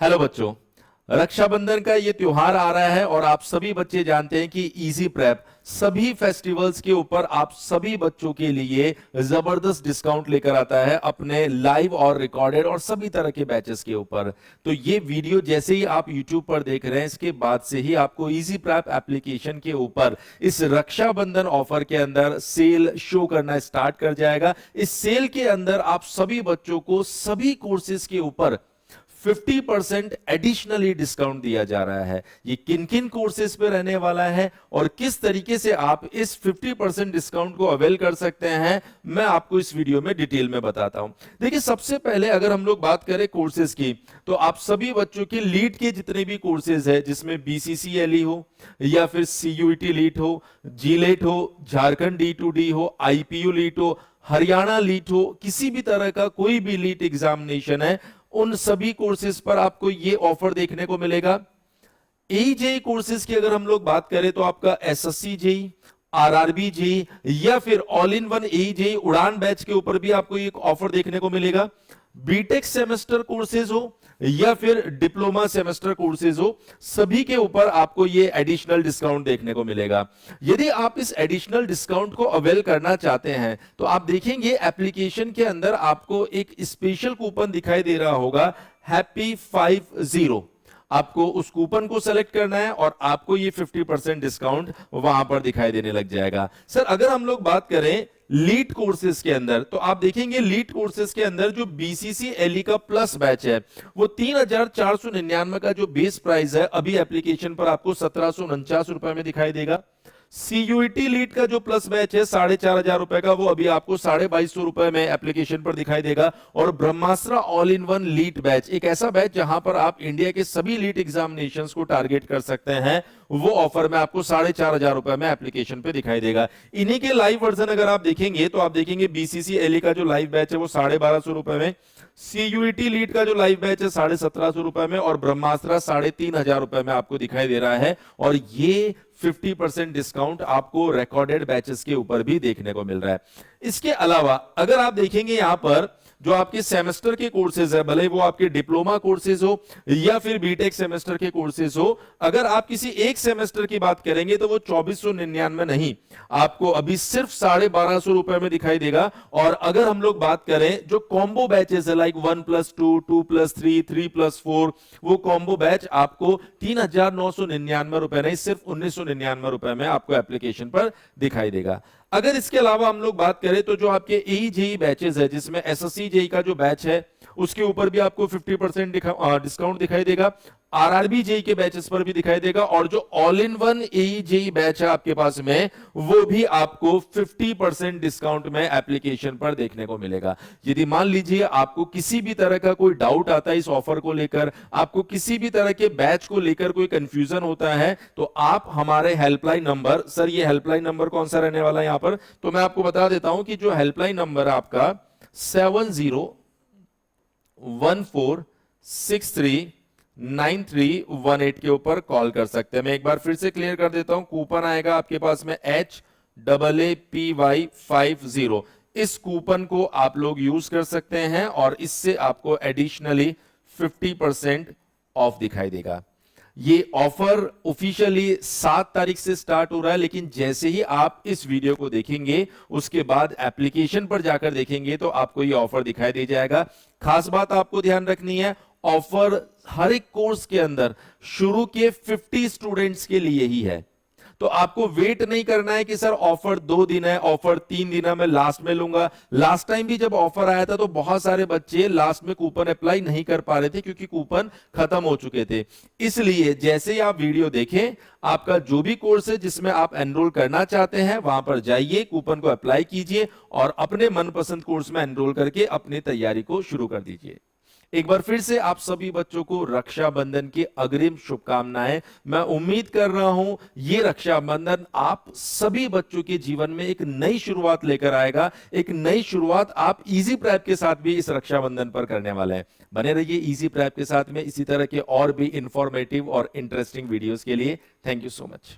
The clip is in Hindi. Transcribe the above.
हेलो बच्चों, रक्षाबंधन का ये त्योहार आ रहा है और आप सभी बच्चे जानते हैं कि इजी प्रेप सभी फेस्टिवल्स के ऊपर आप सभी बच्चों के लिए जबरदस्त डिस्काउंट लेकर आता है अपने लाइव और रिकॉर्डेड और सभी तरह के बैचेस के ऊपर। तो ये वीडियो जैसे ही आप YouTube पर देख रहे हैं, इसके बाद से ही आपको इजी प्रेप एप्लीकेशन के ऊपर इस रक्षाबंधन ऑफर के अंदर सेल शो करना स्टार्ट कर जाएगा। इस सेल के अंदर आप सभी बच्चों को सभी कोर्सेज के ऊपर 50% एडिशनली डिस्काउंट दिया जा रहा है। ये किन किन कोर्सेज पे रहने वाला है और किस तरीके से आप इस 50% डिस्काउंट को अवेल कर सकते हैं, मैं आपको इस वीडियो में डिटेल में बताता हूं। देखिए, सबसे पहले अगर हम लोग बात करें कोर्सेज की, तो आप सभी बच्चों के लीड के जितने भी कोर्सेज है, जिसमें BCCLE हो या फिर CUET लीट हो, GLET हो, झारखंड D2D हो, IPU लीट हो, हरियाणा लीट हो, किसी भी तरह का कोई भी लीट एग्जामिनेशन है, उन सभी कोर्सेज पर आपको ये ऑफर देखने को मिलेगा। AJEE कोर्सेज की अगर हम लोग बात करें तो आपका SSC JEE, RRB JEE या फिर ऑल इन वन AJEE उड़ान बैच के ऊपर भी आपको एक ऑफर देखने को मिलेगा। बीटेक सेमेस्टर कोर्सेज हो या फिर डिप्लोमा सेमेस्टर कोर्सेज हो, सभी के ऊपर आपको ये एडिशनल डिस्काउंट देखने को मिलेगा। यदि आप इस एडिशनल डिस्काउंट को अवेल करना चाहते हैं तो आप देखेंगे एप्लीकेशन के अंदर आपको एक स्पेशल कूपन दिखाई दे रहा होगा, हैप्पी 50। आपको उस कूपन को सेलेक्ट करना है और आपको ये 50% डिस्काउंट वहां पर दिखाई देने लग जाएगा। सर, अगर हम लोग बात करें लीड कोर्सेज के अंदर, तो आप देखेंगे लीड कोर्सेज के अंदर जो BCCLE का प्लस बैच है, वो 3499 का जो बेस प्राइस है, अभी एप्लीकेशन पर आपको 1749 रुपए में दिखाई देगा। CUET लीड का जो प्लस बैच है 4500 रुपए का, वो अभी आपको 2250 रुपए में एप्लीकेशन पर दिखाई देगा। और Brahmastra all in one lead batch, एक ऐसा बैच जहां पर आप इंडिया के सभी लीड एग्जामिनेशंस को टारगेट कर सकते हैं, वो ऑफर में आपको 4500 रुपए में एप्लीकेशन पे दिखाई देगा। इन्हीं के लाइव वर्जन अगर आप देखेंगे तो आप देखेंगे BCCLE का जो लाइव बैच है वो 1250 रुपए में, CUET लीड का जो लाइव बैच है 1750 रुपए में, और ब्रह्मास्त्र 3500 रुपए में आपको दिखाई दे रहा है। और ये 50% डिस्काउंट आपको रिकॉर्डेड बैचेस के ऊपर भी देखने को मिल रहा है। इसके अलावा अगर आप देखेंगे यहां पर जो आपके सेमेस्टर के कोर्सेज है, भले वो आपके डिप्लोमा कोर्सेज हो या फिर बीटेक सेमेस्टर के कोर्सेज हो, अगर आप किसी एक सेमेस्टर की बात करेंगे तो वो 2499 नहीं, आपको अभी सिर्फ 1250 रुपए में दिखाई देगा। और अगर हम लोग बात करें जो कॉम्बो बैचेस है, लाइक 1+2, 2+3, 3+4, वो कॉम्बो बैच आपको 3999 रुपए नहीं, सिर्फ 1999 रुपए में आपको एप्लीकेशन पर दिखाई देगा। अगर इसके अलावा हम लोग बात करें तो जो आपके AJEE बैचेस है, जिसमें SSC JEE का जो बैच है उसके ऊपर भी आपको 50% डिस्काउंट दिखाई देगा। RRB JEE के बैचेस पर भी दिखाई देगा। और जो all in one AJEE batch है आपके पास में, वो भी आपको 50% डिस्काउंट में एप्लीकेशन पर देखने को मिलेगा। यदि मान लीजिए आपको किसी भी तरह का कोई डाउट आता है इस ऑफर को लेकर, आपको किसी भी तरह के बैच को लेकर कोई कंफ्यूजन होता है, तो आप हमारे हेल्पलाइन नंबर, सर ये हेल्पलाइन नंबर कौन सा रहने वाला है यहां पर, तो मैं आपको बता देता हूं कि जो हेल्पलाइन नंबर है आपका 7014639318 के ऊपर कॉल कर सकते हैं। मैं एक बार फिर से क्लियर कर देता हूं, कूपन आएगा आपके पास में HAAPY50। इस कूपन को आप लोग यूज कर सकते हैं और इससे आपको एडिशनली 50% ऑफ दिखाई देगा। ये ऑफर ऑफिशियली 7 तारीख से स्टार्ट हो रहा है, लेकिन जैसे ही आप इस वीडियो को देखेंगे उसके बाद एप्लीकेशन पर जाकर देखेंगे तो आपको ये ऑफर दिखाई दे जाएगा। खास बात आपको ध्यान रखनी है, ऑफर हर एक कोर्स के अंदर शुरू के 50 स्टूडेंट्स के लिए ही है। तो आपको वेट नहीं करना है कि सर ऑफर 2 दिन है, ऑफर 3 दिन है, मैं लास्ट में लूंगा। लास्ट टाइम भी जब ऑफर आया था तो बहुत सारे बच्चे लास्ट में कूपन अप्लाई नहीं कर पा रहे थे क्योंकि कूपन खत्म हो चुके थे। इसलिए जैसे ही आप वीडियो देखें, आपका जो भी कोर्स है जिसमें आप एनरोल करना चाहते हैं वहां पर जाइए, कूपन को अप्लाई कीजिए और अपने मनपसंद कोर्स में एनरोल करके अपनी तैयारी को शुरू कर दीजिए। एक बार फिर से आप सभी बच्चों को रक्षाबंधन की अग्रिम शुभकामनाएं। मैं उम्मीद कर रहा हूं ये रक्षाबंधन आप सभी बच्चों के जीवन में एक नई शुरुआत लेकर आएगा। एक नई शुरुआत आप इजी प्रेप के साथ भी इस रक्षाबंधन पर करने वाले हैं। बने रहिए इजी प्रेप के साथ में इसी तरह के और भी इंफॉर्मेटिव और इंटरेस्टिंग वीडियोस के लिए। Thank you so much.